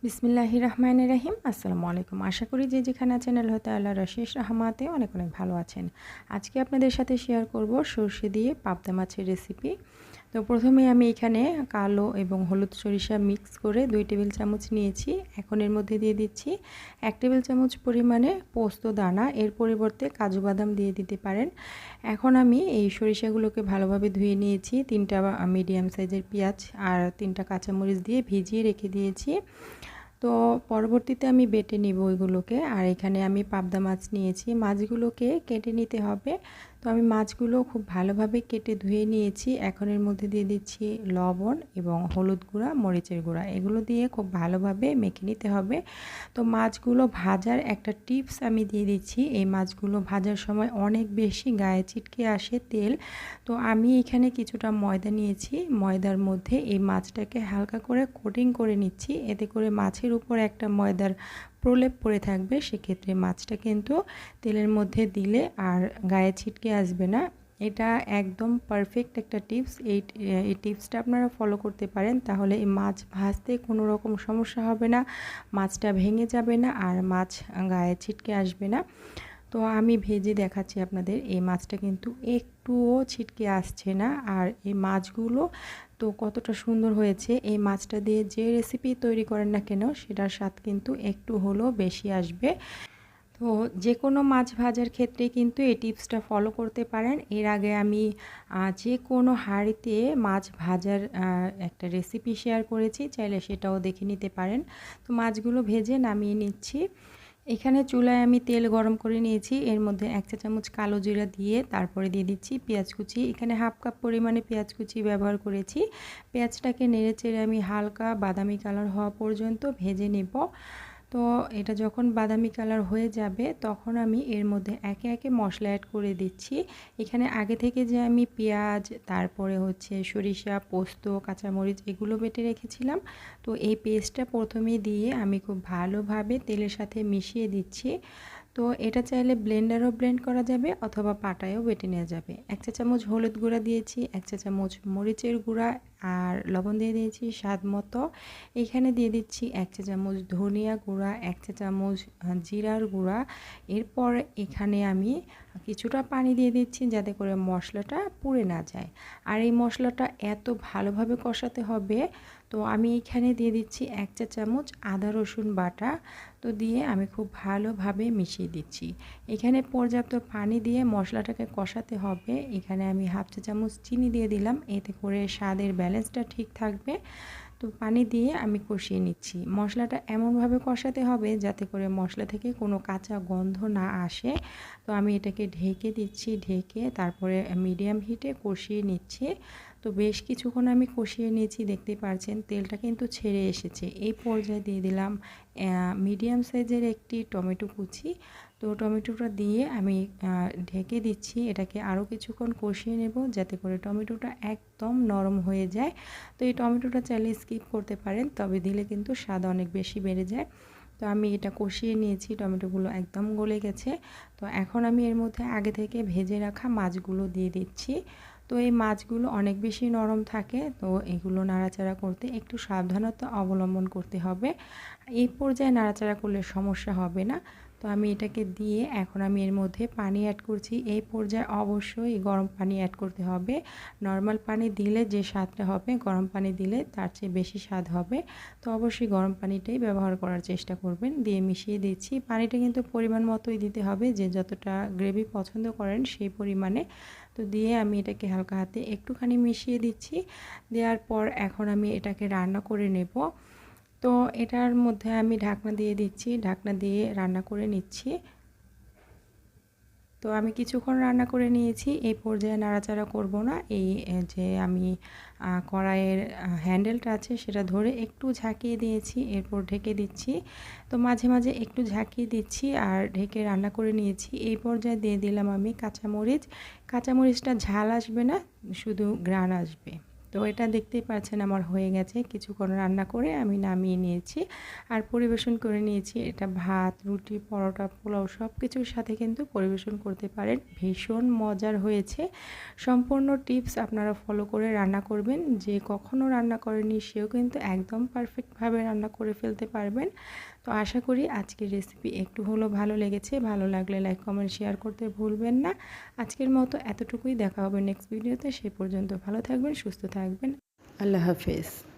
বিসমিল্লাহির রহমানির রহিম। আসসালামু আলাইকুম। আশা করি যে যেখানে আছেন আল্লাহ তাআলার অশেষ রহমতে অনেক অনেক ভালো আছেন। আজকে আপনাদের সাথে শেয়ার করব সরষে দিয়ে পাবদা মাছের রেসিপি। তো প্রথমে আমি এখানে কালো এবং হলুদ সরিষা মিক্স করে 2 টেবিল চামচ নিয়েছি। এখন এর মধ্যে দিয়ে দিচ্ছি 1 টেবিল চামচ পরিমাণে পোস্ত দানা, এর পরিবর্তে কাজু বাদাম দিয়ে দিতে পারেন। এখন আমি এই সরিষাগুলোকে ভালোভাবে ধুয়ে নিয়েছি। 3টা মিডিয়াম সাইজের পেঁয়াজ আর 3টা কাঁচামরিচ দিয়ে ভিজিয়ে রেখে দিয়েছি। তো পরবর্তীতে আমি বেটে নিব ওইগুলোকে। আর এখানে আমি পাবদা মাছ নিয়েছি, মাছগুলোকে কেটে নিতে হবে। তো আমি মাছগুলো খুব ভালোভাবে কেটে ধুয়ে নিয়েছি। এখন এর মধ্যে দিয়ে দিচ্ছি লবণ এবং হলুদ গুঁড়া, মরিচের গুঁড়া, এগুলো দিয়ে খুব ভালোভাবে মেখে নিতে হবে। তো মাছগুলো ভাজার একটা টিপস আমি দিয়ে দিচ্ছি। এই মাছগুলো ভাজার সময় অনেক বেশি গায়ে ছিটকে আসে তেল। তো আমি এখানে কিছুটা ময়দা নিয়েছি, ময়দার মধ্যে এই মাছটাকে হালকা করে কোটিং করে নিচ্ছি। এতে করে মাছের উপর একটা ময়দার প্রলেপ পড়ে থাকবে, সেক্ষেত্রে মাছটা কিন্তু তেলের মধ্যে দিলে আর গায়ে ছিটকে আসবে না। এটা একদম পারফেক্ট একটা টিপস। এই টিপসটা আপনারা ফলো করতে পারেন, তাহলে এই মাছ ভাজতে কোনো রকম সমস্যা হবে না, মাছটা ভেঙে যাবে না আর মাছ গায়ে ছিটকে আসবে না। তো আমি ভেজে দেখাচ্ছি আপনাদের। এই মাছটা কিন্তু একটুও ছিটকে আসছে না। আর এই মাছগুলো তো কতটা সুন্দর হয়েছে। এই মাছটা দিয়ে যে রেসিপি তৈরি করেন না কেন, সেটার স্বাদ কিন্তু একটু হলেও বেশি আসবে। তো যে কোনো মাছ ভাজার ক্ষেত্রে কিন্তু এই টিপসটা ফলো করতে পারেন। এর আগে আমি যে কোনো হাঁড়িতে মাছ ভাজার একটা রেসিপি শেয়ার করেছি, চাইলে সেটাও দেখে নিতে পারেন। তো মাছগুলো ভেজে নামিয়ে নিচ্ছি। এখানে চুলায় আমি তেল গরম করে নিয়েছি, এর মধ্যে 1 চা চামচ কালো জিরা দিয়ে তারপরে দিয়ে দিচ্ছি পেঁয়াজ কুচি। এখানে হাফ কাপ পরিমাণে পেঁয়াজ কুচি ব্যবহার করেছি। পেঁয়াজটাকে নেড়েচেড়ে আমি হালকা বাদামি কালার হওয়া পর্যন্ত ভেজে নেব। তো এটা যখন বাদামি কালার হয়ে যাবে, তখন আমি এর মধ্যে একে একে মশলা অ্যাড করে দিচ্ছি। এখানে আগে থেকে যে আমি পেঁয়াজ, তারপরে হচ্ছে সরিষা, পোস্ত, কাঁচামরিচ এগুলো বেটে রেখেছিলাম, তো এই পেস্টটা প্রথমে দিয়ে আমি খুব ভালোভাবে তেলের সাথে মিশিয়ে দিচ্ছি। তো এটা চাইলে ব্লেন্ডারও ব্লেন্ড করা যাবে অথবা পাটায়ও বেটে নেওয়া যাবে। 1 চা চামচ হলুদ গুঁড়া দিয়েছি, 1 চা চামচ মরিচের গুঁড়া আর লবণ দিয়ে দিয়েছি স্বাদ মতো। এখানে দিয়ে দিচ্ছি 1 চা চামচ ধনিয়া গুঁড়া, 1 চা চামচ জিরার গুঁড়া। এরপর এখানে আমি কিছুটা পানি দিয়ে দিচ্ছি যাতে করে মশলাটা পুড়ে না যায়। আর এই মশলাটা এত ভালোভাবে কষাতে হবে। তো আমি এখানে দিয়ে দিচ্ছি 1 চা চামচ আদা রসুন বাটা। তো দিয়ে আমি খুব ভালোভাবে মিশিয়ে দিচ্ছি। এখানে পর্যাপ্ত পানি দিয়ে মশলাটাকে কষাতে হবে। এখানে আমি হাফ চা চামচ চিনি দিয়ে দিলাম, এতে করে স্বাদের ব্যালেন্সটা ঠিক থাকবে। তো পানি দিয়ে আমি কষিয়ে নিচ্ছি। মশলাটা এমনভাবে কষাতে হবে যাতে করে মশলা থেকে কোনো কাঁচা গন্ধ না আসে। তো আমি এটাকে ঢেকে দিচ্ছি, ঢেকে তারপরে মিডিয়াম হিটে কষিয়ে নিচ্ছি। তো বেশ কিছুক্ষণ আমি কষিয়ে নিয়েছি, দেখতেই পারছেন তেলটা কিন্তু ছেড়ে এসেছে। এই পর্যায়ে দিয়ে দিলাম মিডিয়াম সাইজের একটি টমেটো কুচি। তো টমেটোটা দিয়ে আমি ঢেকে দিচ্ছি। এটাকে আরও কিছুক্ষণ কষিয়ে নেব যাতে করে টমেটোটা একদম নরম হয়ে যায়। তো এই টমেটোটা চাইলে স্কিপ করতে পারেন, তবে দিলে কিন্তু স্বাদ অনেক বেশি বেড়ে যায়। তো আমি এটা কষিয়ে নিয়েছি, টমেটোগুলো একদম গলে গেছে। তো এখন আমি এর মধ্যে আগে থেকে ভেজে রাখা মাছগুলো দিয়ে দিচ্ছি। তো এই মাছগুলো অনেক বেশি নরম থাকে, তো এগুলো নাড়াচাড়া করতে একটু সাবধানতা অবলম্বন করতে হবে। এই পর্যায়ে নাড়াচাড়া করলে সমস্যা হবে না। তো আমি এটাকে দিয়ে এখন আমি এর মধ্যে পানি অ্যাড করছি। এই পর্যায়ে অবশ্যই গরম পানি অ্যাড করতে হবে। নর্মাল পানি দিলে যে স্বাদটা হবে, গরম পানি দিলে তার চেয়ে বেশি স্বাদ হবে। তো অবশ্যই গরম পানিটাই ব্যবহার করার চেষ্টা করবেন। দিয়ে মিশিয়ে দিচ্ছি। পানিটা কিন্তু পরিমাণ মতোই দিতে হবে, যে যতটা গ্রেভি পছন্দ করেন সেই পরিমাণে। তো দিয়ে আমি এটাকে হালকা হাতে একটুখানি মিশিয়ে দিচ্ছি। দেওয়ার পর এখন আমি এটাকে রান্না করে নেব। তো এটার মধ্যে আমি ঢাকনা দিয়ে দিচ্ছি, ঢাকনা দিয়ে রান্না করে নিচ্ছি। তো আমি কিছুক্ষণ রান্না করে নিয়েছি। এই পর্যায়ে নাড়াচাড়া করব না। এই যে আমি কড়াইয়ের হ্যান্ডেলটা আছে সেটা ধরে একটু ঝাঁকিয়ে দিয়েছি, এরপর ঢেকে দিচ্ছি। তো মাঝে মাঝে একটু ঝাঁকিয়ে দিচ্ছি আর ঢেকে রান্না করে নিয়েছি। এই পর্যায়ে দিয়ে দিলাম আমি কাঁচামরিচ। কাঁচামরিচটা ঝাল আসবে না, শুধু ঘ্রাণ আসবে। তো তো এটা দেখতেই পাচ্ছেন আমার হয়ে গেছে। কিছুক্ষণ রান্না করে আমি নামিয়ে নিয়েছি আর পরিবেশন করে নিয়েছি। এটা ভাত, রুটি, পরোটা, পোলাও সব কিছুর সাথে কিন্তু পরিবেশন করতে পারেন। ভীষণ মজার হয়েছে। সম্পূর্ণ টিপস আপনারা ফলো করে রান্না করবেন। যে কখনো রান্না করেনি সেও কিন্তু একদম পারফেক্টভাবে রান্না করে ফেলতে পারবেন। তো আশা করি আজকের রেসিপি একটু হলেও ভালো লেগেছে। ভালো লাগলে লাইক, কমেন্ট, শেয়ার করতে ভুলবেন না। আজকের মতো এতটুকুই। দেখা হবে নেক্সট ভিডিওতে। সে পর্যন্ত ভালো থাকবেন, সুস্থ থাকবেন। আল্লাহ হাফেজ।